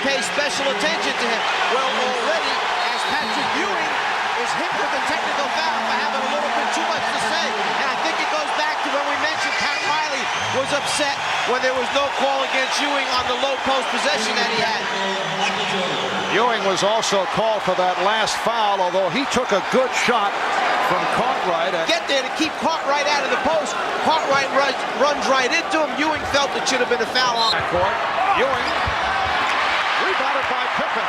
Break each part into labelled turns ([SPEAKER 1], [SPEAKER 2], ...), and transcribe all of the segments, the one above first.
[SPEAKER 1] pay special attention to him. Well, already, as Patrick Ewing is hit with a technical foul for having a little bit too much to say. And I think it goes back to when we mentioned Pat Riley was upset when there was no call against Ewing on the low post possession that he had.
[SPEAKER 2] Ewing was also called for that last foul, although he took a good shot from Cartwright.
[SPEAKER 1] Get there to keep Cartwright out of the post. Cartwright runs right into him. Ewing felt it should have been a foul on that court.
[SPEAKER 2] Ewing, rebounded by Pippen.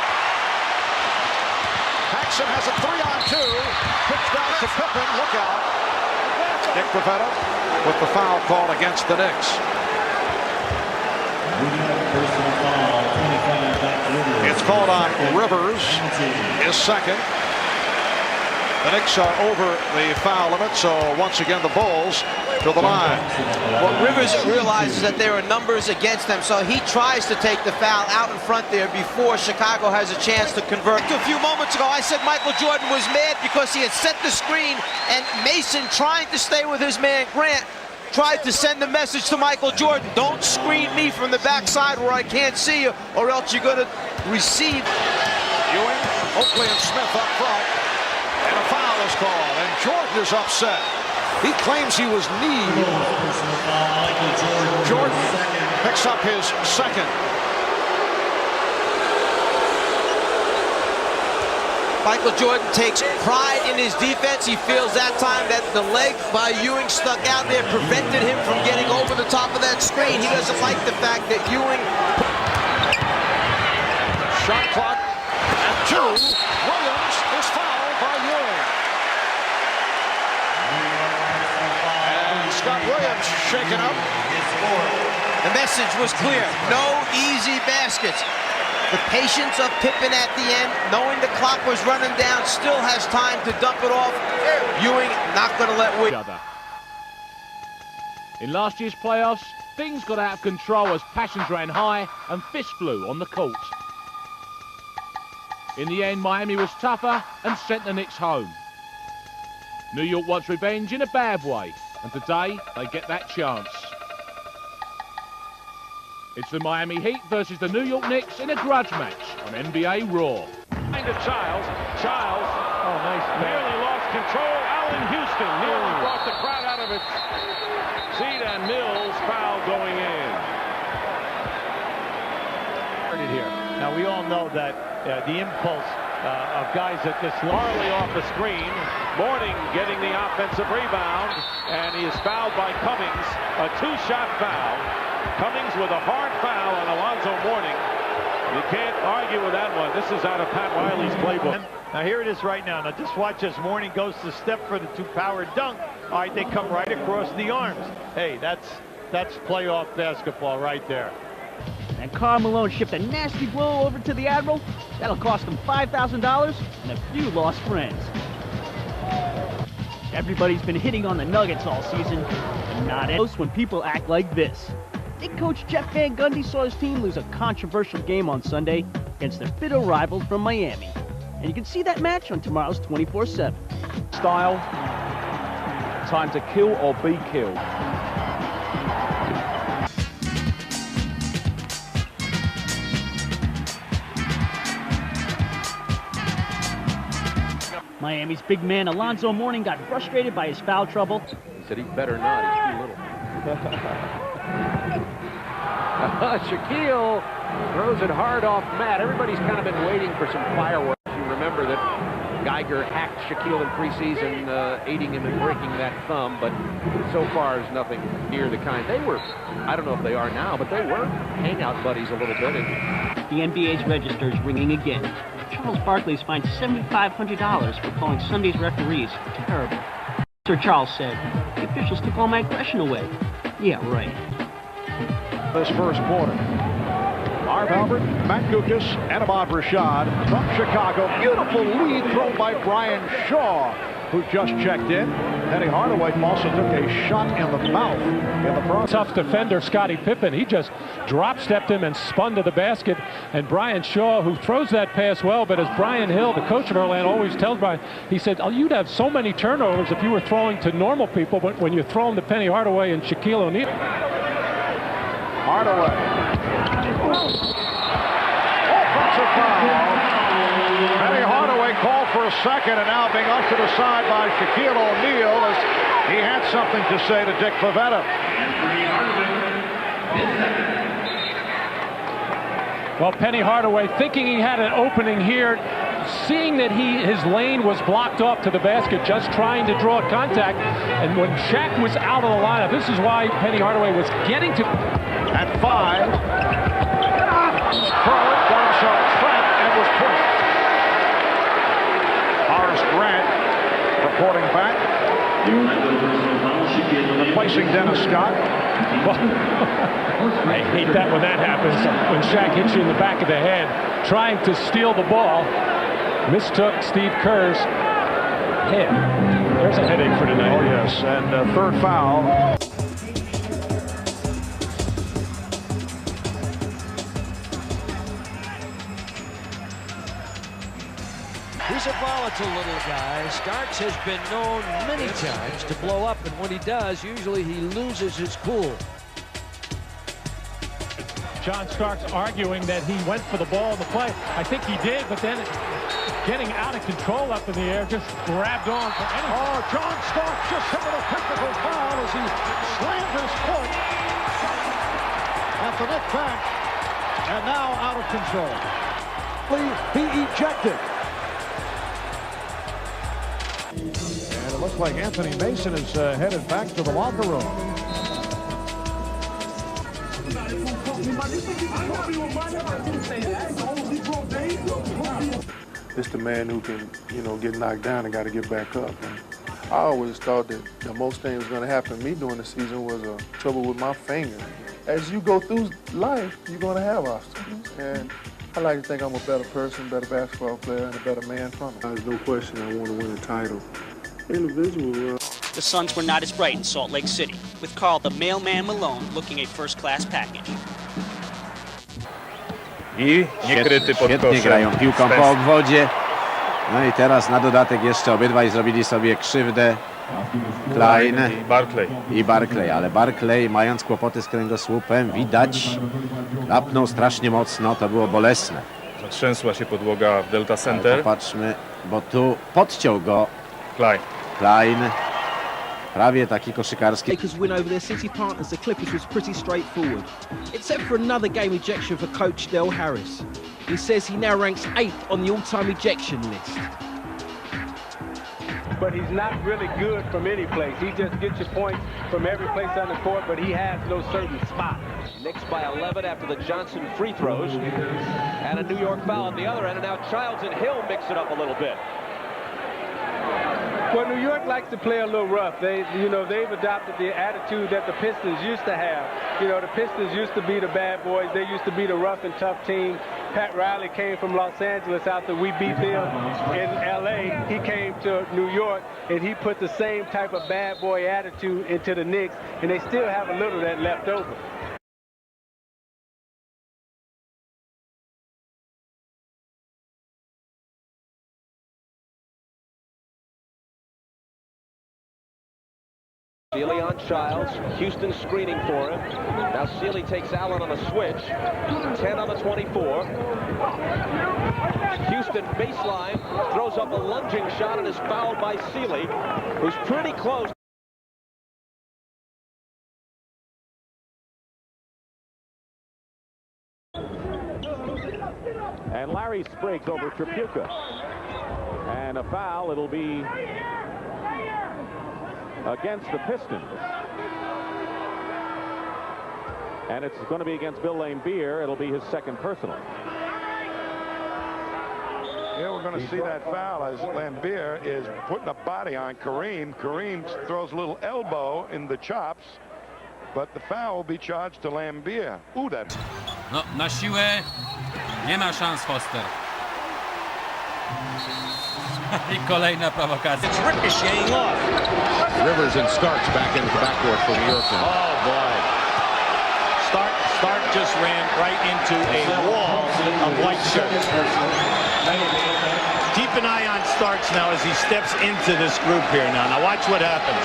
[SPEAKER 2] Paxson has a 3-on-2. Pitched down to Pippen. Look out. Nick Pavetta with the foul called against the Knicks. It's called on Rivers, his second. The Knicks are over the foul limit, so once again the Bulls to the line.
[SPEAKER 1] Well, Rivers realizes that there are numbers against them, so he tries to take the foul out in front there before Chicago has a chance to convert. A few moments ago, I said Michael Jordan was mad because he had set the screen, and Mason, trying to stay with his man Grant, tried to send a message to Michael Jordan: don't screen me from the backside where I can't see you, or else you're going to receive.
[SPEAKER 2] Ewing, Oakley and Smith up front, and a foul is called, and Jordan is upset. He claims he was kneed. Jordan picks up his second.
[SPEAKER 1] Michael Jordan takes pride in his defense. He feels that time that the leg by Ewing stuck out there prevented him from getting over the top of that screen. He doesn't like the fact that Ewing...
[SPEAKER 2] Shot clock at 2. Williams is fouled by Ewing. And Scott Williams shaken up.
[SPEAKER 1] The message was clear: no easy baskets. The patience of Pippen at the end, knowing the clock was running down, still has time to dump it off. Ewing not going to let Williams.
[SPEAKER 3] In last year's playoffs, things got out of control as passions ran high and fists flew on the court. In the end, Miami was tougher and sent the Knicks home. New York wants revenge in a bad way, and today they get that chance. It's the Miami Heat versus the New York Knicks in a grudge match on NBA Raw.
[SPEAKER 4] To Childs. Childs, oh nice, barely lost control. Allen Houston nearly brought the crowd out of its seat, and Mills foul going in.
[SPEAKER 5] Here. Now we all know that the impulse of guys at this
[SPEAKER 4] Marley off the screen. Mourning getting the offensive rebound, and he is fouled by Cummings. A 2-shot foul. Cummings with a hard foul on Alonzo Mourning. You can't argue with that one. This is out of Pat Riley's playbook.
[SPEAKER 5] Now here it is right now. Now just watch as Mourning goes to step for the 2-power dunk. All right, they come right across the arms. Hey, that's playoff basketball right there.
[SPEAKER 6] And Karl Malone shipped a nasty blow over to the Admiral. That'll cost him $5,000 and a few lost friends. Everybody's been hitting on the Nuggets all season, and not else when people act like this. Head coach Jeff Van Gundy saw his team lose a controversial game on Sunday against their bitter rivals from Miami. And you can see that match on tomorrow's 24/7.
[SPEAKER 3] Style, time to kill or be killed.
[SPEAKER 6] Miami's big man Alonzo Mourning got frustrated by his foul trouble.
[SPEAKER 7] He said he better not, he's too little. Shaquille throws it hard off Matt. Everybody's kind of been waiting for some fireworks. You remember that Geiger hacked Shaquille in preseason, aiding him in breaking that thumb, but so far is nothing near the kind. They were, I don't know if they are now, but they were hangout buddies a little bit.
[SPEAKER 6] The NBA's register is ringing again. Charles Barkley is fined $7,500 for calling Sunday's referees terrible. Sir Charles said, the officials took all my aggression away. Yeah, right.
[SPEAKER 2] This first quarter. Marv Albert, Matt Gukas, and Ahmad Rashad from Chicago. Beautiful lead thrown by Brian Shaw, who just checked in. Penny Hardaway also took a shot in the mouth in the process.
[SPEAKER 8] Tough defender Scottie Pippen. He just drop-stepped him and spun to the basket. And Brian Shaw, who throws that pass well, but as Brian Hill, the coach of Orlando, always tells Brian, he said, oh, you'd have so many turnovers if you were throwing to normal people, but when you're throwing to Penny Hardaway and Shaquille O'Neal.
[SPEAKER 2] Hardaway. second, and now being ushered aside by Shaquille O'Neal as he had something to say to Dick Pavetta.
[SPEAKER 8] Well, Penny Hardaway, thinking he had an opening here, seeing that his lane was blocked off to the basket, just trying to draw contact. And when Shaq was out of the lineup, this is why Penny Hardaway was getting to...
[SPEAKER 2] At 5, Curry got himself trapped and was pushed. Horace Grant reporting back, replacing Dennis Scott.
[SPEAKER 8] Well, I hate that when that happens, when Shaq hits you in the back of the head trying to steal the ball. Mistook Steve Kerr's head. There's a headache for tonight.
[SPEAKER 2] Oh, yes, and third foul.
[SPEAKER 9] He's a volatile little guy. Starks has been known many times to blow up, and when he does, usually he loses his cool.
[SPEAKER 8] John Starks arguing that he went for the ball in the play. I think he did, but then getting out of control up in the air, just grabbed on for anything.
[SPEAKER 2] Oh, John Starks just hit with a technical foul as he slammed his foot at the net back, and now out of control. He ejected. And it looks like Anthony Mason is headed back to the locker room.
[SPEAKER 10] It's the man who can, get knocked down and got to get back up. And I always thought that the most thing was going to happen to me during the season was trouble with my finger. As you go through life, you're going to have obstacles. And I like to think I'm a better person, better basketball player, and a better man from it. There's no question I want to win a title. Individual.
[SPEAKER 11] The Suns were not as bright in Salt Lake City, with Carl the Mailman Malone looking a first-class package.
[SPEAKER 12] I niekryty pod
[SPEAKER 13] Świetnie grają piłką po obwodzie. No i teraz na dodatek jeszcze obydwaj zrobili sobie krzywdę. Klein i Barkley, ale Barkley, mając kłopoty z kręgosłupem, widać, lapnął strasznie mocno, to było bolesne.
[SPEAKER 12] Zatrzęsła się podłoga w Delta Center.
[SPEAKER 13] Popatrzmy, bo tu podciął go Klein. Prawie taki koszykarski.
[SPEAKER 6] Lakers win over their city partners, the Clippers, was pretty straightforward. Except for another game ejection for coach Del Harris. He says he now ranks 8th on the all-time ejection list.
[SPEAKER 14] But he's not really good from any place. He just gets you points from every place on the court, but he has no certain spot.
[SPEAKER 7] Knicks by 11 after the Johnson free throws. And a New York foul on the other end, and now Childs and Hill mix it up a little bit.
[SPEAKER 14] Well, New York likes to play a little rough. They've adopted the attitude that the Pistons used to have. The Pistons used to be the bad boys. They used to be the rough and tough team. Pat Riley came from Los Angeles after we beat them in L.A. He came to New York, and he put the same type of bad boy attitude into the Knicks, and they still have a little of that left over.
[SPEAKER 7] Sealy on Childs. Houston screening for him. Now Sealy takes Allen on a switch. 10 on the 24. Houston baseline throws up a lunging shot and is fouled by Sealy, who's pretty close.
[SPEAKER 4] And Larry Spriggs over Tripucka. And a foul. It'll be against the Pistons. And it's going to be against Bill Laimbeer. It'll be his second personal.
[SPEAKER 10] Yeah, we're going to see that foul as Laimbeer is putting a body on Kareem. Kareem throws a little elbow in the chops, but the foul will be charged to Laimbeer. Ooh, that.
[SPEAKER 15] No, na siłę nie ma szans Foster. I kolejna prowokacja.
[SPEAKER 5] It's ricocheting off. Rivers and Starks back into the backcourt for New York. Oh, boy. Stark just ran right into a wall of white shirts. Keep an eye on Starks now as he steps into this group here now. Now watch what happens.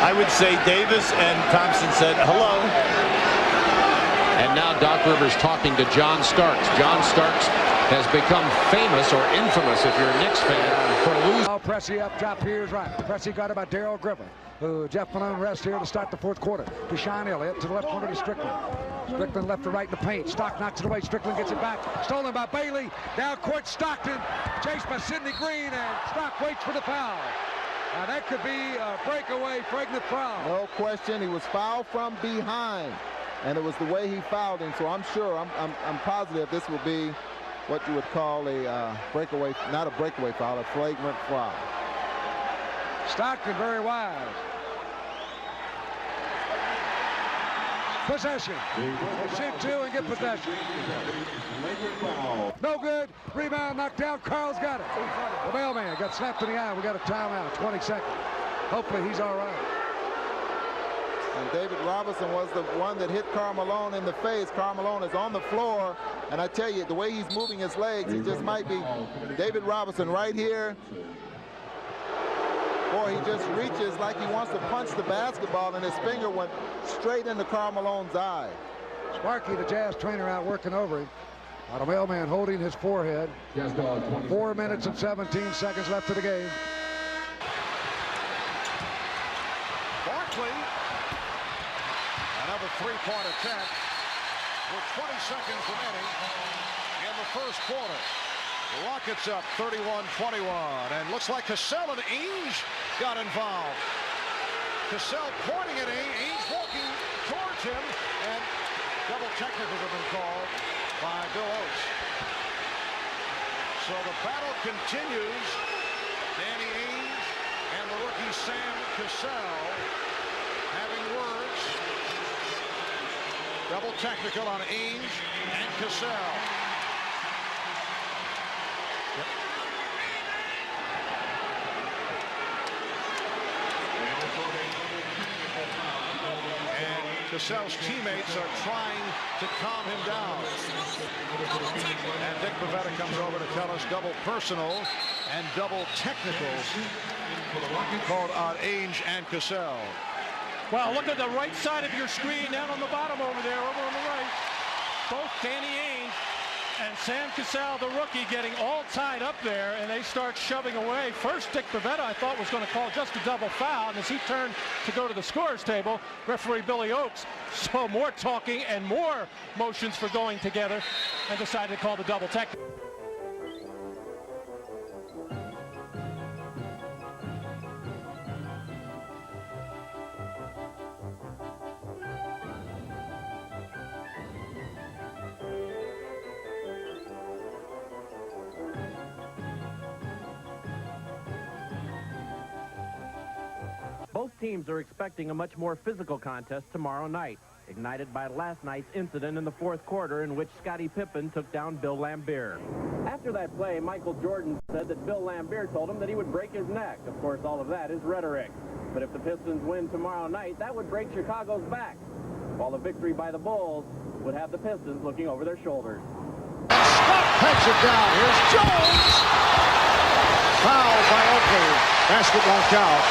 [SPEAKER 5] I would say Davis and Thompson said hello. And now
[SPEAKER 7] Doc Rivers talking to John Starks. John Starks has become famous or infamous, if you're a Knicks fan, for losing.
[SPEAKER 16] Now Pressey up top here is right. Pressey got about Darrell Griffin, who Jeff Malone rests here to start the fourth quarter. To Sean Elliott to the left corner to Strickland. Strickland left to right in the paint. Stock knocks it away. Strickland gets it back. Stolen by Bailey. Down court Stockton. Chased by Sidney Green, and Stock waits for the foul. Now that could be a breakaway flagrant foul.
[SPEAKER 17] No question, he was fouled from behind, and it was the way he fouled him. So I'm sure, I'm positive this will be what you would call a breakaway, not a breakaway foul, a flagrant foul.
[SPEAKER 16] Stockton very wide. Possession. Shoot two and get possession. No good. Rebound knocked down. Carl's got it. The mailman got slapped in the eye. We got a timeout. 20 seconds. Hopefully he's all right.
[SPEAKER 17] And David Robinson was the one that hit Karl Malone in the face. Karl Malone is on the floor, and I tell you, the way he's moving his legs, it just might be David Robinson right here. Or he just reaches like he wants to punch the basketball, and his finger went straight into Karl Malone's eye.
[SPEAKER 16] Sparky, the Jazz trainer, out working over him. The mailman holding his forehead. 4 minutes and 17 seconds left of the game.
[SPEAKER 2] Barkley, another three-point attempt with 20 seconds remaining in the first quarter. The Rockets up 31-21, and looks like Cassell and Ainge got involved. Cassell pointing at Ainge, Ainge walking towards him, and double technicals have been called by Bill Oates. So the battle continues. Danny Ainge and the rookie Sam Cassell having words. Double technical on Ainge and Cassell. Cassell's teammates are trying to calm him down. And Dick Pavetta comes over to tell us double personal and double technicals called on Ainge and Cassell.
[SPEAKER 18] Well, look at the right side of your screen, down on the bottom over there, over on the right. Both Danny Ainge and Sam Cassell, the rookie, getting all tied up there, and they start shoving away. First, Dick Pavetta, I thought, was going to call just a double foul, and as he turned to go to the scorer's table, referee Billy Oakes saw more talking and more motions for going together and decided to call the double tech.
[SPEAKER 19] Both teams are expecting a much more physical contest tomorrow night, ignited by last night's incident in the fourth quarter in which Scottie Pippen took down Bill Laimbeer. After that play, Michael Jordan said that Bill Laimbeer told him that he would break his neck. Of course, all of that is rhetoric. But if the Pistons win tomorrow night, that would break Chicago's back, while the victory by the Bulls would have the Pistons looking over their shoulders.
[SPEAKER 2] Scott pecks it down. Here's Jones. Fouled by Oakley. Basket won't count.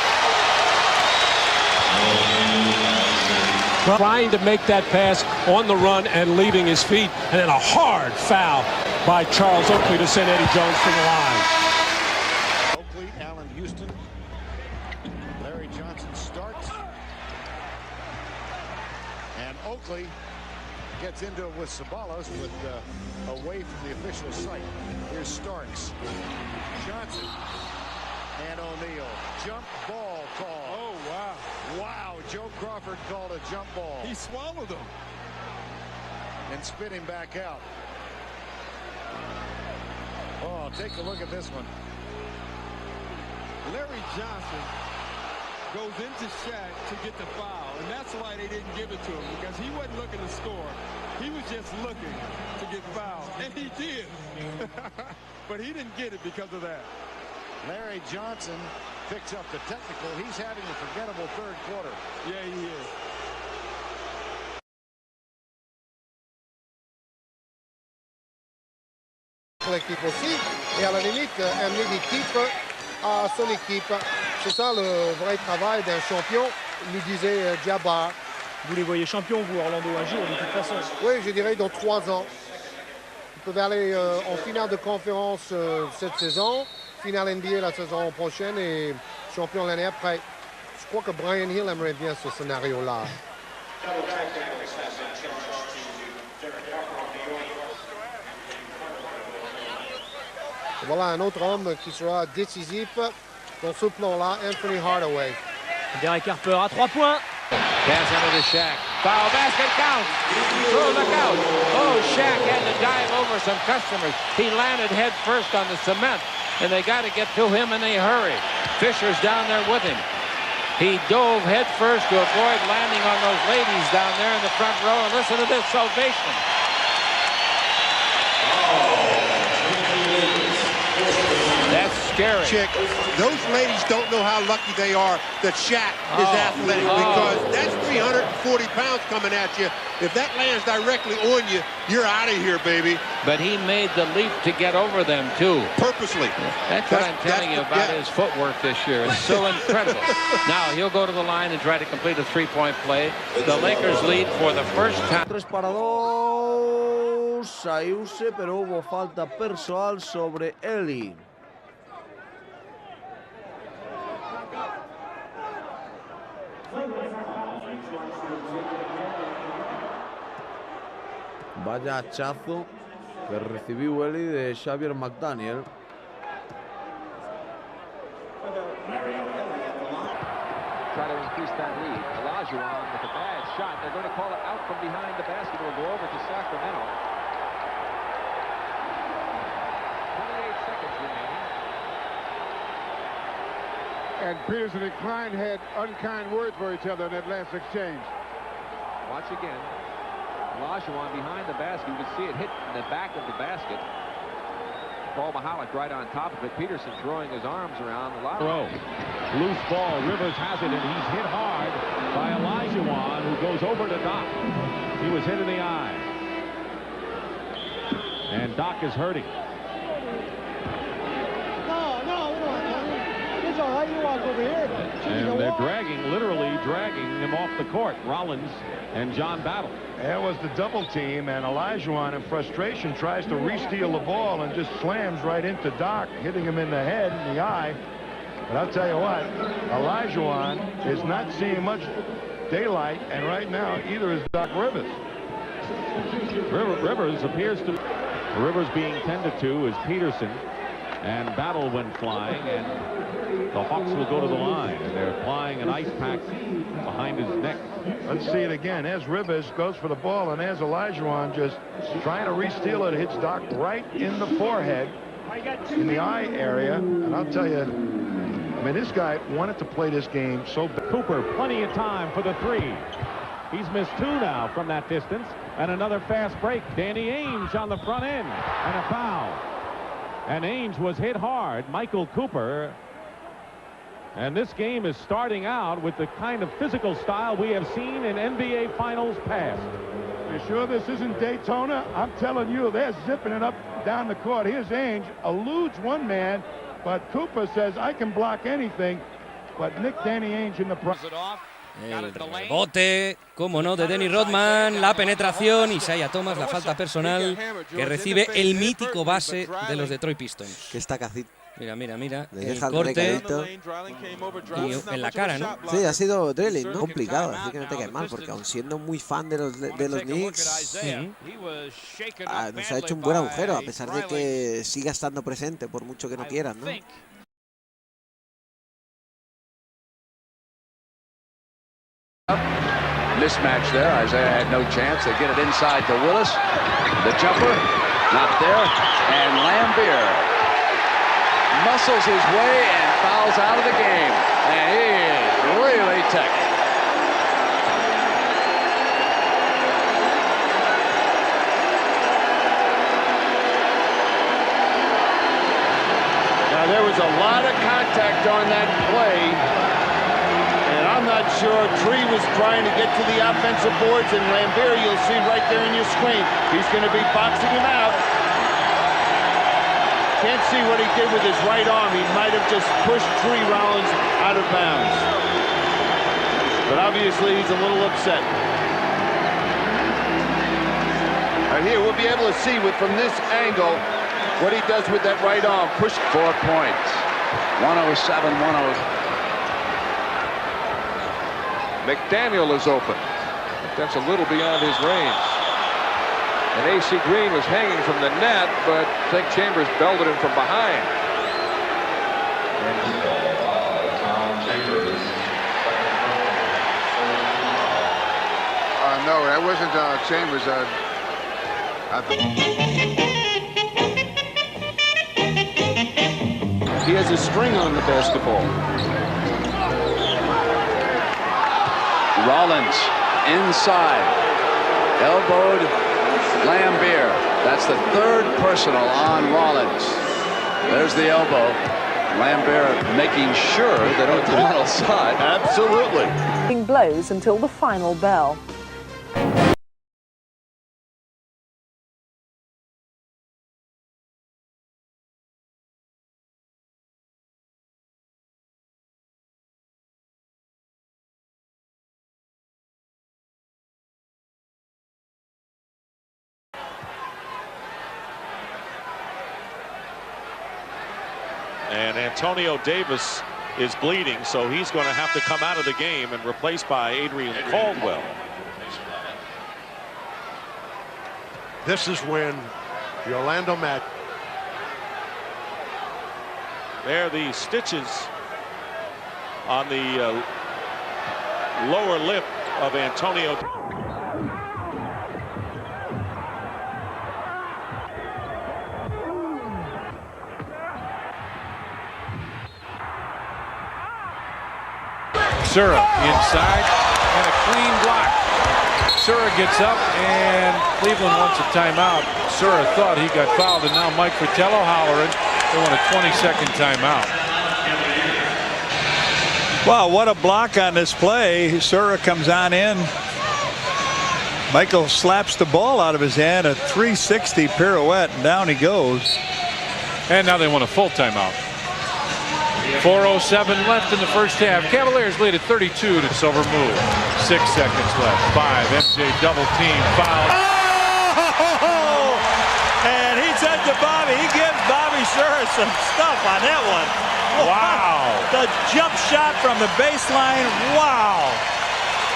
[SPEAKER 8] Trying to make that pass on the run and leaving his feet, and then a hard foul by Charles Oakley to send Eddie Jones to the line.
[SPEAKER 2] Oakley, Allen Houston, Larry Johnson starts, and Oakley gets into it with Sabalos, with away from the official site. Here's Starks, Johnson, and O'Neal. Jump ball call.
[SPEAKER 18] Oh, wow.
[SPEAKER 2] Wow, Joe Crawford called a jump ball.
[SPEAKER 18] He swallowed him.
[SPEAKER 2] And spit him back out. Oh, take a look at this one.
[SPEAKER 18] Larry Johnson goes into Shaq to get the foul, and that's why they didn't give it to him, because he wasn't looking to score. He was just looking to get fouled, and he did. But he didn't get it because of that.
[SPEAKER 2] Larry Johnson picks up the technical. He's having a forgettable third quarter.
[SPEAKER 18] Yeah, he is.
[SPEAKER 20] L'équipe aussi, et à la limite, amener des titres à son équipe. C'est ça le vrai travail d'un champion, nous disait Jabbar.
[SPEAKER 21] Vous les voyez champions, vous, Orlando, un jour, de toute façon?
[SPEAKER 20] Oui, je dirais dans 3 ans. Ils peuvent aller en finale de conférence cette saison, finale NBA la saison prochaine et champion l'année après. Je crois que Brian Hill aimerait bien ce scénario-là. Voilà un autre homme qui sera décisif dans ce plan-là, Anthony Hardaway.
[SPEAKER 6] Derek Harper à 3 points.
[SPEAKER 7] Pass under to Shaq. Foul basket count. Throw the count. Oh, Shaq had to dive over some customers. He landed head first on the cement, and they got to get to him in a hurry. Fisher's down there with him. He dove head first to avoid landing on those ladies down there in the front row. And listen to this ovation. That's scary.
[SPEAKER 20] Chick, those ladies don't know how lucky they are that Shaq is athletic because that's 340 pounds coming at you. If that lands directly on you, you're out of here, baby.
[SPEAKER 7] But he made the leap to get over them, too.
[SPEAKER 20] Purposely.
[SPEAKER 7] That's what I'm telling you about his footwork this year. It's so incredible. Now he'll go to the line and try to complete a three-point play. The Lakers lead for the first time.
[SPEAKER 22] 3-2, Sayuse, pero hubo falta personal sobre Eli. Vaya hachazo que recibió Eli de Xavier McDaniel.
[SPEAKER 23] Try to increase that lead. Olajuwon with a bad shot. They're going to call it out from behind the basket. Will go over to Sacramento. 28 seconds remaining.
[SPEAKER 24] And Peterson and Klein had unkind words for each other in that last exchange.
[SPEAKER 23] Watch again. Olajuwon behind the basket. You can see it hit in the back of the basket. Paul Mahalik right on top of it. Peterson throwing his arms around the line.
[SPEAKER 3] Loose ball. Rivers has it, and he's hit hard by Olajuwon, who goes over to Doc. He was hit in the eye. And Doc is hurting. And they're literally dragging him off the court. Rollins and John Battle.
[SPEAKER 24] That was the double team, and Olajuwon in frustration tries to re-steal the ball and just slams right into Doc, hitting him in the head, in the eye. But I'll tell you what, Olajuwon is not seeing much daylight, and right now either is Doc Rivers.
[SPEAKER 3] Rivers appears to... Rivers being tended to is Peterson, and Battle went flying, and the Hawks will go to the line, and they're applying an ice pack behind his neck.
[SPEAKER 24] Let's see it again. As Rivers goes for the ball, and as Olajuwon just trying to re-steal it, hits Doc right in the forehead, in the eye area. And I'll tell you, I mean, this guy wanted to play this game so bad.
[SPEAKER 3] Cooper, plenty of time for the three. He's missed 2 now from that distance, and another fast break. Danny Ainge on the front end, and a foul. And Ainge was hit hard. Michael Cooper. And this game is starting out with the kind of physical style we have seen in NBA Finals past.
[SPEAKER 24] You sure this isn't Daytona? I'm telling you, they're zipping it up down the court. Here's Ainge, eludes one man, but Cooper says, I can block anything. But Danny Ainge in the process.
[SPEAKER 25] El rebote, como no, de Dennis Rodman, la penetración, Isaiah Thomas, la falta personal que recibe el mítico base de los Detroit Pistons.
[SPEAKER 13] Que está casi.
[SPEAKER 25] Mira, mira, mira,
[SPEAKER 13] el
[SPEAKER 25] corte y en la cara, ¿no?
[SPEAKER 13] Sí, ha sido drilling, ¿no? Complicado, así que no te caes mal, porque aun siendo muy fan de los Knicks, nos ha hecho un buen agujero, a pesar de que siga estando presente, por mucho que no quieran, ¿no?
[SPEAKER 26] Mismatch there. Isaiah had no chance. They get it inside to Willis. The jumper, not there. And Lambier muscles his way and fouls out of the game. And he is really ticked.
[SPEAKER 24] Now, there was a lot of contact on that play. I'm not sure Tree was trying to get to the offensive boards, and Lambier, you'll see right there in your screen, he's going to be boxing him out. Can't see what he did with his right arm. He might have just pushed Tree Rollins out of bounds. But obviously he's a little upset.
[SPEAKER 1] And here we'll be able to see from this angle what he does with that right arm. Push
[SPEAKER 26] 4 points. 107, 107.
[SPEAKER 23] McDaniel is open. That's a little beyond his range. And A.C. Green was hanging from the net, but I think Chambers belted him from behind.
[SPEAKER 1] No, that wasn't Chambers. He has a string on the basketball.
[SPEAKER 26] Rollins inside. Elbowed Lambier. That's the 3rd personal on Rollins. There's the elbow. Lambier making sure that O'Donnell saw it.
[SPEAKER 1] Absolutely.
[SPEAKER 4] Blows until the final bell.
[SPEAKER 5] And Antonio Davis is bleeding, so he's going to have to come out of the game and replaced by Adrian Caldwell.
[SPEAKER 9] This is when the Orlando Magic.
[SPEAKER 5] There, the stitches on the lower lip of Antonio.
[SPEAKER 18] Sura inside and a clean block. Sura gets up and Cleveland wants a timeout. Sura thought he got fouled, and now Mike Fratello hollering they want a 20-second timeout.
[SPEAKER 11] Wow, what a block on this play. Sura comes on in. Michael slaps the ball out of his hand, a 360 pirouette, and down he goes.
[SPEAKER 18] And now they want a full timeout. 4:07 left in the first half. Cavaliers lead at 32 to Silver move. 6 seconds left. 5. MJ double team foul.
[SPEAKER 11] Oh! And he said to Bobby, he gives Bobby Sura some stuff on that one.
[SPEAKER 18] Wow.
[SPEAKER 11] The jump shot from the baseline. Wow.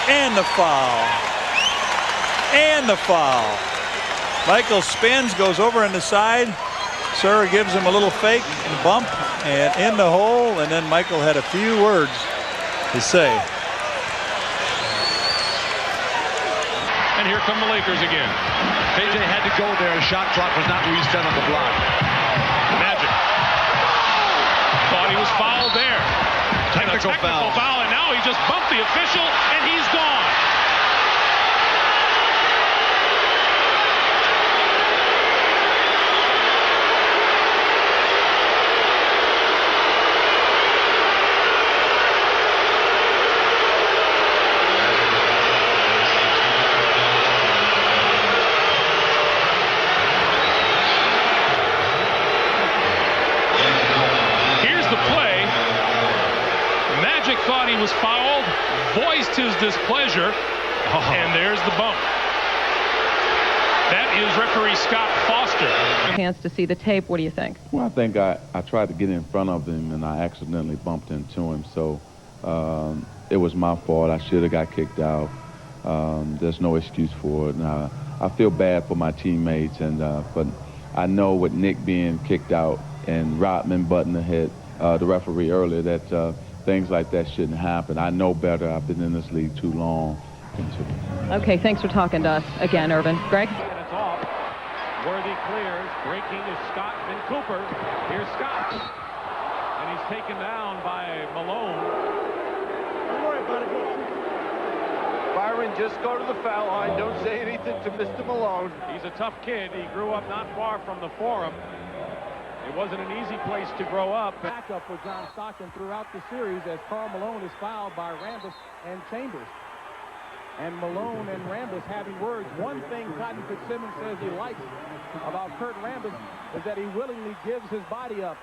[SPEAKER 11] And the foul. And the foul. Michael spins, goes over on the side. Sura gives him a little fake and bump and in the hole, and then Michael had a few words to say.
[SPEAKER 18] And here come the Lakers again. KJ had to go there. Shot clock was not reset on the block. Magic. Thought he was fouled there. Technical foul, and now he just bumped the official, and he's gone. Thought he was fouled, voiced his displeasure, and there's the bump. That is referee Scott Foster.
[SPEAKER 4] Chance to see the tape. What do you think?
[SPEAKER 12] Well, I think I tried to get in front of him and I accidentally bumped into him. So it was my fault. I should have got kicked out. There's no excuse for it. Now, I feel bad for my teammates, but I know with Nick being kicked out and Rodman butting the head the referee earlier that things like that shouldn't happen. I know better. I've been in this league too long.
[SPEAKER 4] Okay, thanks for talking to us again, Irvin. Greg?
[SPEAKER 3] And it's off. Worthy clears. Breaking is Scott and Cooper. Here's Scott. And he's taken down by Malone.
[SPEAKER 9] Don't worry about it. Byron, just go to the foul line. Don't say anything to Mr. Malone.
[SPEAKER 3] He's a tough kid. He grew up not far from the Forum. It wasn't an easy place to grow up.
[SPEAKER 19] Backup for John Stockton throughout the series as Karl Malone is fouled by Rambis and Chambers. And Malone and Rambis having words. One thing Cotton Fitzsimmons says he likes about Kurt Rambis is that he willingly gives his body up.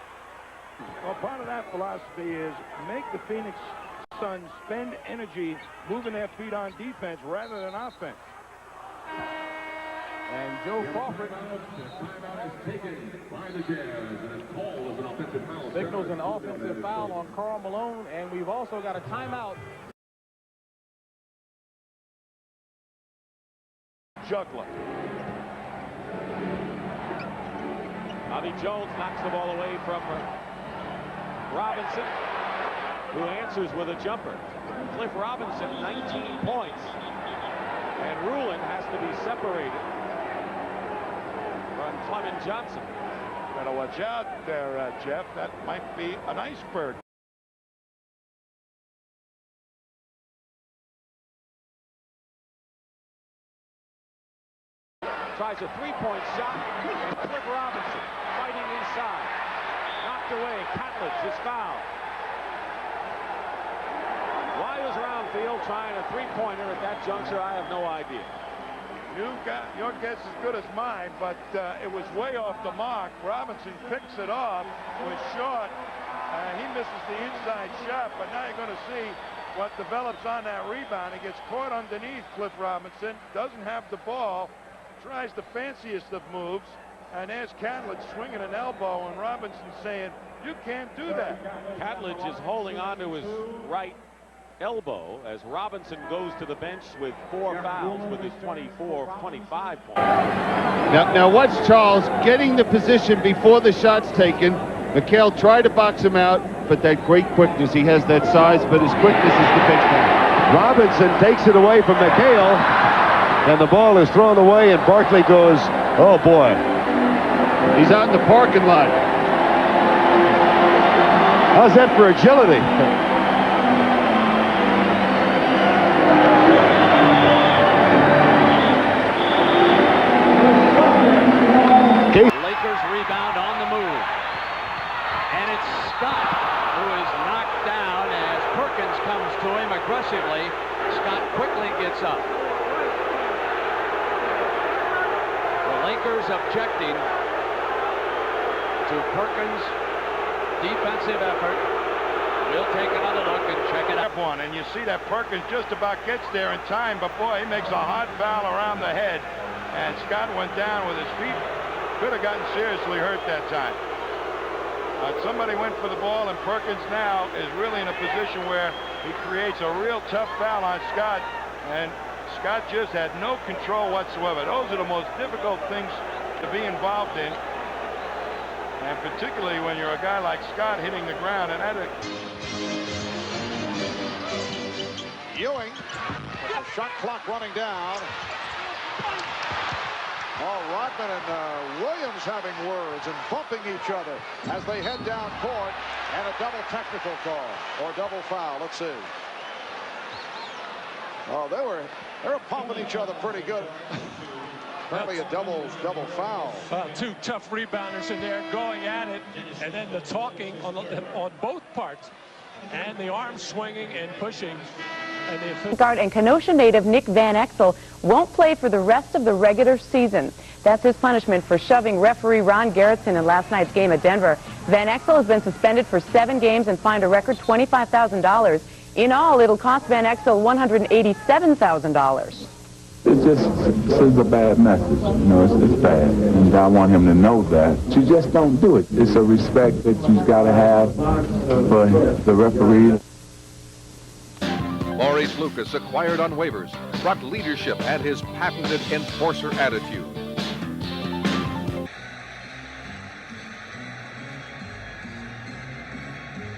[SPEAKER 24] Well, part of that philosophy is make the Phoenix Suns spend energy moving their feet on defense rather than offense.
[SPEAKER 18] And Joe Crawford signals an offensive foul on Karl Malone, and we've also got a timeout.
[SPEAKER 2] Juggler.
[SPEAKER 3] Bobby Jones knocks the ball away from Robinson, who answers with a jumper. Cliff Robinson, 19 points. And Rulin has to be separated from Clement Johnson.
[SPEAKER 24] Better watch out there, Jeff. That might be an iceberg.
[SPEAKER 3] Tries a three-point shot, and Cliff Robinson fighting inside. Knocked away. Catlett is fouled. Why was Roundfield trying a three-pointer at that juncture? I have no idea.
[SPEAKER 24] Your guess is good as mine, but it was way off the mark. Robinson picks it off, was short. He misses the inside shot, but now you're going to see what develops on that rebound. He gets caught underneath Cliff Robinson, doesn't have the ball, tries the fanciest of moves, and there's Catlett swinging an elbow, and Robinson saying, you can't do that.
[SPEAKER 3] Catlett is holding on to his right elbow as Robinson goes to the bench with 4 fouls with his 25 points.
[SPEAKER 1] Now watch Charles getting the position before the shot's taken. McHale tried to box him out, but that great quickness. He has that size, but his quickness is the big thing.
[SPEAKER 9] Robinson takes it away from McHale, and the ball is thrown away, and Barkley goes, oh boy.
[SPEAKER 1] He's out in the parking lot.
[SPEAKER 9] How's that for agility?
[SPEAKER 26] Lakers rebound on the move. And it's Scott who is knocked down as Perkins comes to him aggressively. Scott quickly gets up. The Lakers objecting to Perkins' defensive effort. We'll take another look and check it out.
[SPEAKER 24] And you see that Perkins just about gets there in time, but boy, he makes a hard foul around the head. And Scott went down with his feet. Could have gotten seriously hurt that time. Somebody went for the ball, and Perkins now is really in a position where he creates a real tough foul on Scott, and Scott just had no control whatsoever. Those are the most difficult things to be involved in, and particularly when you're a guy like Scott hitting the ground. And that
[SPEAKER 2] Ewing with the shot clock running down. Oh, Rodman and Williams having words and bumping each other as they head down court, and a double technical call or double foul. Let's see. Oh, they were pumping each other pretty good. Apparently a double foul.
[SPEAKER 18] Two tough rebounders in there going at it, and then the talking on both parts, and the arm swinging and pushing.
[SPEAKER 8] Guard and Kenosha native Nick Van Exel won't play for the rest of the regular season. That's his punishment for shoving referee Ron Gerritsen in last night's game at Denver. Van Exel has been suspended for 7 games and fined a record $25,000. In all, it'll cost Van Exel $187,000.
[SPEAKER 12] It just sends a bad message. You know, it's bad. And I want him to know that. You just don't do it. It's a respect that you've got to have for the referee.
[SPEAKER 10] Maurice Lucas, acquired on waivers, brought leadership and his patented enforcer attitude.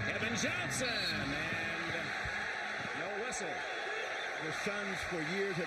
[SPEAKER 5] Kevin Johnson, and no whistle. The Suns for years have